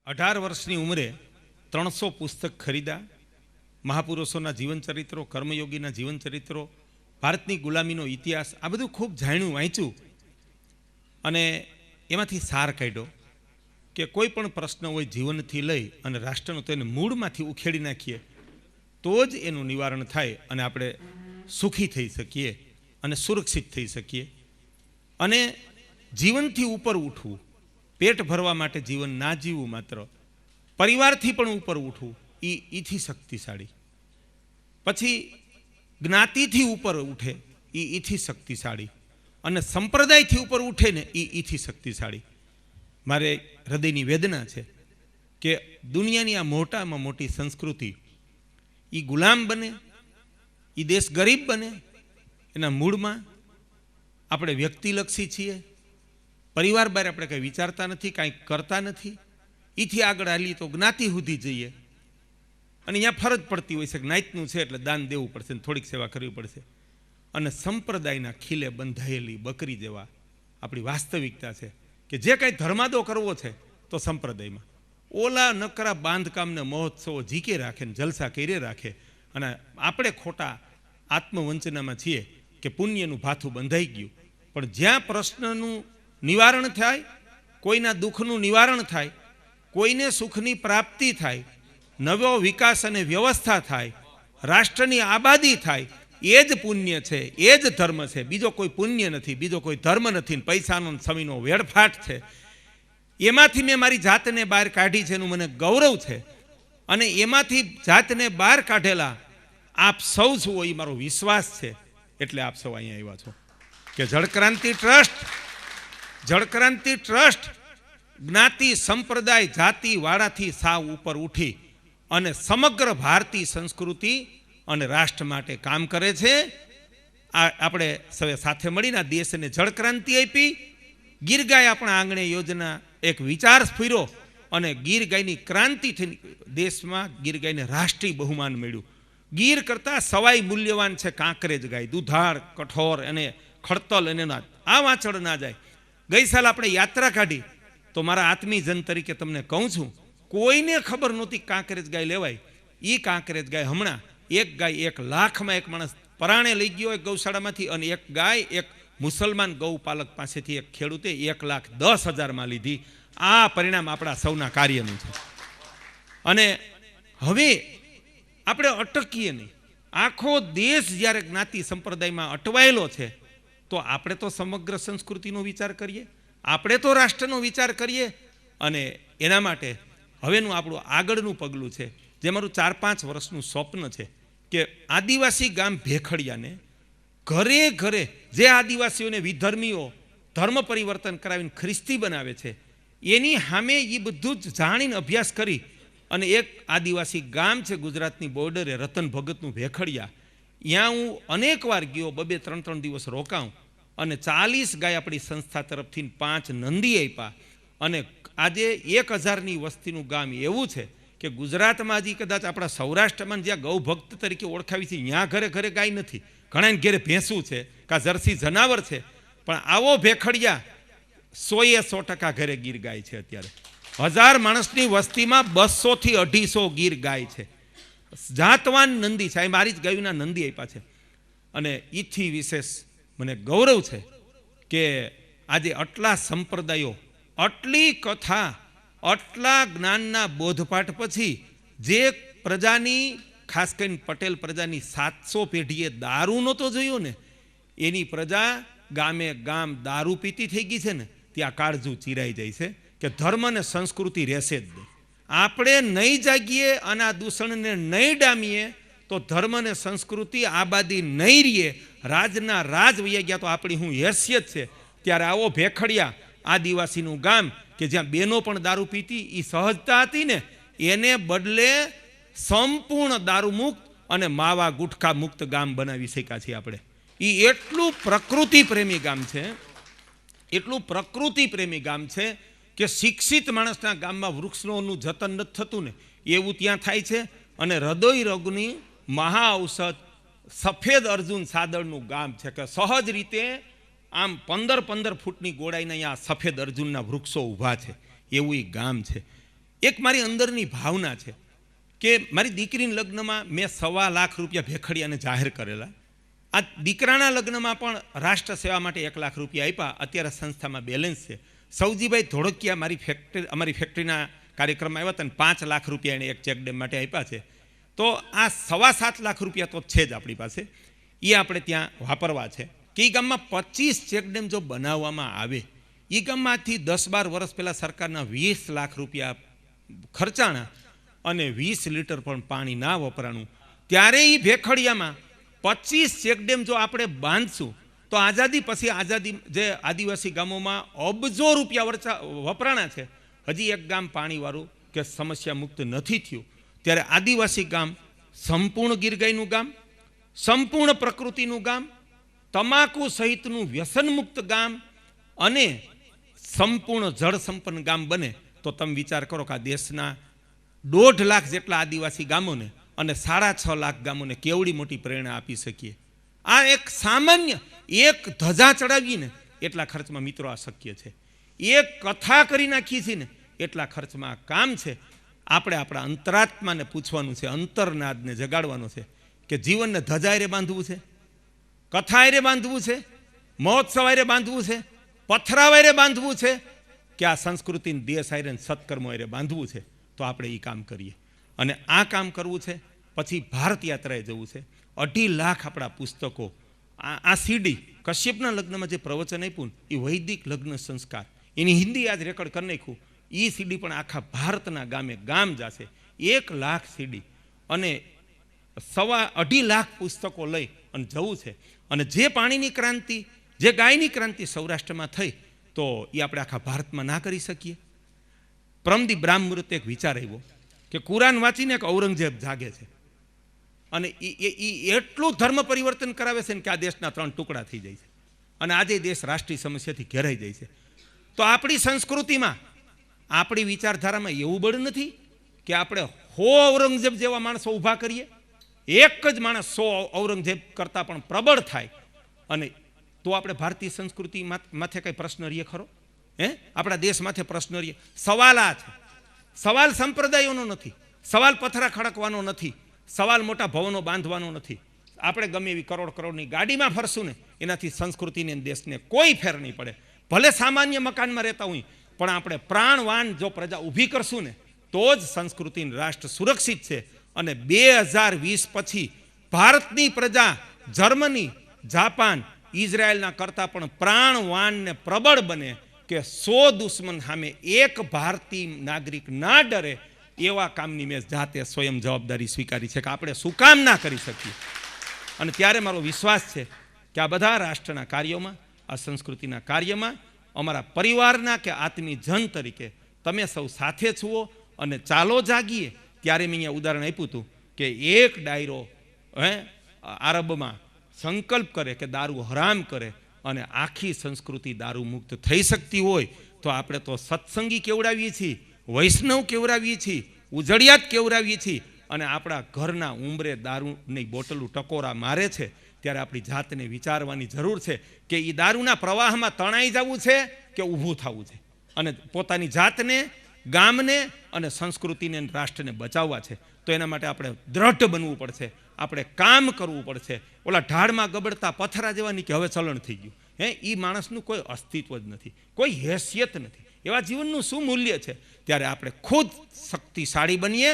18 વર્ષની ઉંમરે 300 પુસ્તક ખરીદા, મહાપુરુષોના જીવનચરિત્રો, કર્મયોગીના જીવનચરિત્રો, ભારતની ગુલામીનો ઇતિહાસ, આ બધું ખૂબ જાણ્યું, વાંચ્યું અને એમાંથી સાર કાઢ્યો કે કોઈ પણ પ્રશ્ન હોય જીવનથી લઈ અને રાષ્ટ્રનો, તો એને મૂળમાંથી ઉખેડી નાખીએ તો જ એનું નિવારણ થાય અને આપણે સુખી થઈ શકીએ અને સુરક્ષિત થઈ શકીએ. અને જીવનથી ઉપર ઉઠવું, પેટ ભરવા માટે જીવન ના જીવવું, માત્ર પરિવારથી પણ ઉપર ઉઠવું, ઈથી શક્તિશાળી. પછી જ્ઞાતિથી ઉપર ઉઠે, ઈથી શક્તિશાળી. અને સંપ્રદાયથી ઉપર ઉઠે ને, ઈથી શક્તિશાળી. મારે હૃદયની વેદના છે કે દુનિયાની આ મોટામાં મોટી સંસ્કૃતિ એ ગુલામ બને, એ દેશ ગરીબ બને. એના મૂળમાં આપણે વ્યક્તિલક્ષી છીએ, પરિવાર બહાર આપણે કંઈ વિચારતા નથી, કાંઈ કરતા નથી. એથી આગળ હાલી તો જ્ઞાતિ સુધી જઈએ અને અહીંયા ફરજ પડતી હોય છે, જ્ઞાતિનું છે એટલે દાન દેવું પડશે, થોડીક સેવા કરવી પડશે. અને સંપ્રદાયના ખીલે બંધાયેલી બકરી જેવા આપણી વાસ્તવિકતા છે કે જે કાંઈ ધર્માદો કરવો છે તો સંપ્રદાયમાં. ઓલા નકરા બાંધકામને મહોત્સવો જીકે રાખે ને જલસા કરી રાખે, અને આપણે ખોટા આત્મવંચનામાં છીએ કે પુણ્યનું ભાથું બંધાઈ ગયું. પણ જ્યાં પ્રશ્નનું નિવારણ થાય, કોઈના દુઃખનું નિવારણ થાય, કોઈને સુખની પ્રાપ્તિ થાય, નવો વિકાસ અને વ્યવસ્થા થાય, રાષ્ટ્રની આબાદી થાય, એ જ પુણ્ય છે, એ જ ધર્મ છે. બીજો કોઈ પુણ્ય નથી, બીજો કોઈ ધર્મ નથી. પૈસાનો સમયનો વેડફાટ છે. એમાંથી મેં મારી જાતને બહાર કાઢી છે એનું મને ગૌરવ છે. અને એમાંથી જાતને બહાર કાઢેલા આપ સૌ છો એ મારો વિશ્વાસ છે. એટલે આપ સૌ અહીંયા આવ્યા છો કે જળક્રાંતિ ટ્રસ્ટ જ્ઞાતિ, સંપ્રદાય, જાતિ વાળાથી સાવ ઉપર ઉઠી અને સમગ્ર ભારતીય સંસ્કૃતિ અને રાષ્ટ્ર માટે કામ કરે છે. આપણે સૌએ સાથે મળીને દેશને જળક્રાંતિ આપી. ગીર ગાય આપણા આંગણે યોજના એક વિચાર સ્ફૂર્યો અને ગીર ગાયની ક્રાંતિથી દેશમાં ગીર ગાયને રાષ્ટ્રીય બહુમાન મળ્યું. ગીર કરતાં સવાઈ મૂલ્યવાન છે કાંકરેજ ગાય, દુધાળ, કઠોર અને ખડતલ. અને આ વાંચડ ના જાય. ગઈ સાલ આપણે યાત્રા કાઢી તો મારા આત્મીય જન તરીકે તમને કહું છું, કોઈને ખબર નહોતી કાંકરેજ ગાય લેવાય. એ કાંકરેજ ગાય હમણાં એક ગાય 1 લાખમાં એક માણસ પરાણે લઈ ગયો એક ગૌશાળામાંથી, અને એક ગાય એક મુસલમાન ગૌપાલક પાસેથી એક ખેડૂતે 1,10,000 લીધી. આ પરિણામ આપણા સૌના કાર્યનું છે. અને હવે આપણે અટકીએ નહીં. આખો દેશ જ્યારે જ્ઞાતિ સંપ્રદાયમાં અટવાયેલો છે તો આપણે તો સમગ્ર સંસ્કૃતિનો વિચાર કરીએ, આપણે તો રાષ્ટ્રનો વિચાર કરીએ. અને એના માટે હવેનું આપણું આગળનું પગલું છે, જે મારું 4-5 વર્ષનું સ્વપ્ન છે કે આદિવાસી ગામ ભેખડિયાને ઘરે ઘરે જે આદિવાસીઓને વિધર્મીઓ ધર્મ પરિવર્તન કરાવીને ખ્રિસ્તી બનાવે છે, એની સામે એ બધું જ જાણીને અભ્યાસ કરી અને એક આદિવાસી ગામ છે ગુજરાતની બોર્ડરે, રતન ભગતનું ભેખડિયા. ત્યાં હું અનેક વાર ગયો, 2-3 દિવસ રોકાઉં અને 40 ગાય આપણી સંસ્થા તરફથી 5 નંદી આપ્યા. અને આજે 1000ની વસ્તીનું ગામ એવું છે કે ગુજરાતમાં હજી કદાચ આપણા સૌરાષ્ટ્રમાં જ્યાં ગૌભક્ત તરીકે ઓળખાવી છે, ત્યાં ઘરે ઘરે ગાય નથી. ઘણાને ઘેરે ભેંસું છે, કાં જર્સી જનાવર છે. પણ આવો ભેખડિયા 100% ઘરે ગીર ગાય છે. અત્યારે 1000 માણસની વસ્તીમાં 200 થી 250 ગીર ગાય છે. જાતવાન નંદી છે. મારી જ ગાયોના નંદી આપ્યા છે. અને એથી વિશેષ મને ગૌરવ છે કે આજે આટલા સંપ્રદાયો, આટલી કથા, આટલા જ્ઞાનના બોધપાઠ પછી જે પ્રજાની, ખાસ કરીને પટેલ પ્રજાની 700 પેઢીએ દારૂ નહોતો જોયો ને, એની પ્રજા ગામે ગામ દારૂ પીતી થઈ ગઈ છે ને, ત્યાં કાળજું ચીરાઈ જાય છે કે ધર્મ અને સંસ્કૃતિ રહેશે જ નહીં. આપણે નહીં જાગીએ અને આ દૂષણને નહીં ડામીએ તો ધર્મ અને સંસ્કૃતિ આબાદી નહીં રહીએ. રાજના રાજ વૈયા ગયા તો આપણી શું હેસિયત છે. ત્યારે આવો ભેખડિયા આદિવાસીનું ગામ કે જ્યાં બહેનો પણ દારૂ પીતી, એ સહજતા હતી ને, એને બદલે સંપૂર્ણ દારૂ મુક્ત અને માવા ગુટખા મુક્ત ગામ બનાવી શક્યા છીએ આપણે. એ એટલું પ્રકૃતિ પ્રેમી ગામ છે, એટલું પ્રકૃતિ પ્રેમી ગામ છે કે શિક્ષિત માણસના ગામમાં વૃક્ષોનું જતન નથી થતું ને, એવું ત્યાં થાય છે. અને હૃદય રોગની મહા ઔષધ સફેદ અર્જુન સાદળનું ગામ છે કે સહજ રીતે આમ 15 ફૂટની ગોળાઈના અહીંયા સફેદ અર્જુનના વૃક્ષો ઊભા છે, એવું એ ગામ છે. એક મારી અંદરની ભાવના છે કે મારી દીકરીના લગ્નમાં મેં 1.25 લાખ રૂપિયા ભેખડિયાને જાહેર કરેલા. આ દીકરાના લગ્નમાં પણ રાષ્ટ્ર સેવા માટે 1 લાખ રૂપિયા આપ્યા. અત્યારે સંસ્થામાં બેલેન્સ છે. સૌજીભાઈ ધોળકિયા અમારી ફેક્ટરીના કાર્યક્રમમાં આવ્યા હતા અને 5 લાખ રૂપિયા એને એક ચેક ડેમ માટે આપ્યા છે. તો આ 7.25 લાખ રૂપિયા તો છે જ આપણી પાસે, એ આપણે ત્યાં વાપરવા છે. કે એ ગામમાં 25 ચેક ડેમ જો બનાવવામાં આવે, એ ગામમાંથી 10-12 વર્ષ પહેલાં સરકારના 20 લાખ રૂપિયા ખર્ચાણા અને 20 લીટર પણ પાણી ના વપરાણું, ત્યારે એ ભેખડિયામાં 25 ચેકડેમ જો આપણે બાંધશું તો આઝાદી પછી જે આદિવાસી ગામોમાં અબજો રૂપિયા વપરાણા છે, હજી એક ગામ પાણીવાળું કે સમસ્યા મુક્ત નથી થયું. ત્યારે આદિવાસી ગામ સંપૂર્ણ ગીરગાયનું ગામ, સંપૂર્ણ પ્રકૃતિનું ગામ, તમાકુ સહિતનું વ્યસનમુક્ત ગામ અને સંપૂર્ણ જળ સંપન્ન ગામ બને તો તમે વિચાર કરો કે આ દેશના 1.5 લાખ જેટલા આદિવાસી ગામોને અને 6.5 લાખ ગામોને કેવડી મોટી પ્રેરણા આપી શકીએ. આ એક સામાન્ય એક ધજા ચડાવીને એટલા ખર્ચમાં મિત્રો આ શક્ય છે. એક કથા કરી નાખી છે ને એટલા ખર્ચમાં આ કામ છે. આપણે આપણા અંતરાત્માને પૂછવાનું છે, અંતરનાદને જગાડવાનો છે કે જીવનને ધજા હારે બાંધવું છે, કથા હારે બાંધવું છે, મહોત્સવ હારે બાંધવું છે, પથરાવ હારે બાંધવું છે કે આ સંસ્કૃતિને દેશ હારે સત્કર્મો હારે બાંધવું છે. તો આપણે એ કામ કરીએ. અને આ કામ કરવું છે પછી ભારત યાત્રાએ જવું છે. 2.5 લાખ આપણા પુસ્તકો, આ સીડી કશ્યપના લગ્નમાં જે પ્રવચન આપ્યું એ વૈદિક લગ્ન સંસ્કાર, એની હિન્દી આજ રેકોર્ડ કરી નાખ્યું. એ સીડી પણ આખા ભારતના ગામે ગામ જશે. 1 લાખ સીડી અને 2.5 લાખ પુસ્તકો લઈ અને જવું છે. અને જે પાણીની ક્રાંતિ, જે ગાયની ક્રાંતિ સૌરાષ્ટ્રમાં થઈ, તો એ આપણે આખા ભારતમાં ના કરી શકીએ. પરમદી બ્રાહ્મ મુહૂર્તે એક વિચાર આવ્યો કે કુરાન વાંચીને એક ઔરંગઝેબ જાગે છે અને એ એટલું ધર્મ પરિવર્તન કરાવે છે ને કે આ દેશના 3 ટુકડા થઈ જાય છે અને આજે દેશ રાષ્ટ્રીય સમસ્યાથી ઘેરાઈ જાય છે. તો આપણી સંસ્કૃતિમાં, આપણી વિચારધારામાં એવું બળ નથી કે આપણે 100 ઔરંગઝેબ જેવા માણસો ઊભા કરીએ. એક જ માણસ 100 ઔરંગઝેબ કરતાં પણ પ્રબળ થાય અને તો આપણે ભારતીય સંસ્કૃતિ માથે કંઈ પ્રશ્ન રહીએ ખરો? આપણા દેશ માથે પ્રશ્ન રહીએ. સવાલ આ છે, સવાલ સંપ્રદાયોનો નથી, સવાલ પથરા ખડકવાનો નથી, સવાલ મોટા ભવનો બાંધવાનો નથી. આપણે ગમે એવી કરોડની ગાડીમાં ફરશું ને એનાથી સંસ્કૃતિને દેશને કોઈ ફેર નહીં પડે. ભલે સામાન્ય મકાનમાં રહેતા હોય પણ આપણે પ્રાણવાન જો પ્રજા ઊભી કરશું ને તો જ સંસ્કૃતિ રાષ્ટ્ર સુરક્ષિત છે. અને 2020 પછી ભારતની પ્રજા જર્મની, જાપાન, ઇઝરાયલના કરતાં પણ પ્રાણવાન ને પ્રબળ બને કે 100 દુશ્મન સામે એક ભારતીય નાગરિક ના ડરે, એવા કામની મેં જાતે સ્વયં જવાબદારી સ્વીકારી છે કે આપણે શું કામ ના કરી શકીએ. અને ત્યારે મારો વિશ્વાસ છે કે આ બધા રાષ્ટ્રના કાર્યોમાં, આ સંસ્કૃતિના કાર્યમાં અમારા પરિવારના કે આત્મીય જન તરીકે તમે સૌ સાથે છુઓ. અને ચાલો જાગીએ. ત્યારે મેં અહીંયા ઉદાહરણ આપ્યું હતું કે એક ડાયરો આરબમાં સંકલ્પ કરે કે દારૂ હરામ કરે અને આખી સંસ્કૃતિ દારૂ મુક્ત થઈ શકતી હોય તો આપણે તો સત્સંગી કેવડાવીએ છીએ, વૈષ્ણવ કેવડાવીએ છીએ, ઉજળિયાત કેવડાવીએ છીએ અને આપણા ઘરના ઉંબરે દારૂની બોટલું ટકોરા મારે છે. ત્યારે આપણી જાતને વિચારવાની જરૂર છે કે એ દારૂના પ્રવાહમાં તણાઈ જવું છે કે ઊભું થવું છે અને પોતાની જાતને, ગામને અને સંસ્કૃતિને, રાષ્ટ્રને બચાવવા છે. તો એના માટે આપણે દ્રઢ બનવું પડશે, આપણે કામ કરવું પડશે. ઓલા ઢાળમાં ગબડતા પથરા જેવાની કે હવે ચલણ થઈ ગયું, એ માણસનું કોઈ અસ્તિત્વ જ નથી, કોઈ હેસિયત નથી. એવા જીવનનું શું મૂલ્ય છે? ત્યારે આપણે ખુદ શક્તિશાળી બનીએ,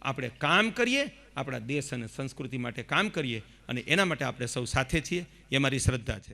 આપણે કામ કરીએ, આપણા દેશ અને સંસ્કૃતિ માટે કામ કરીએ અને એના માટે આપણે સૌ સાથે છીએ. એ મારી શ્રદ્ધા છે.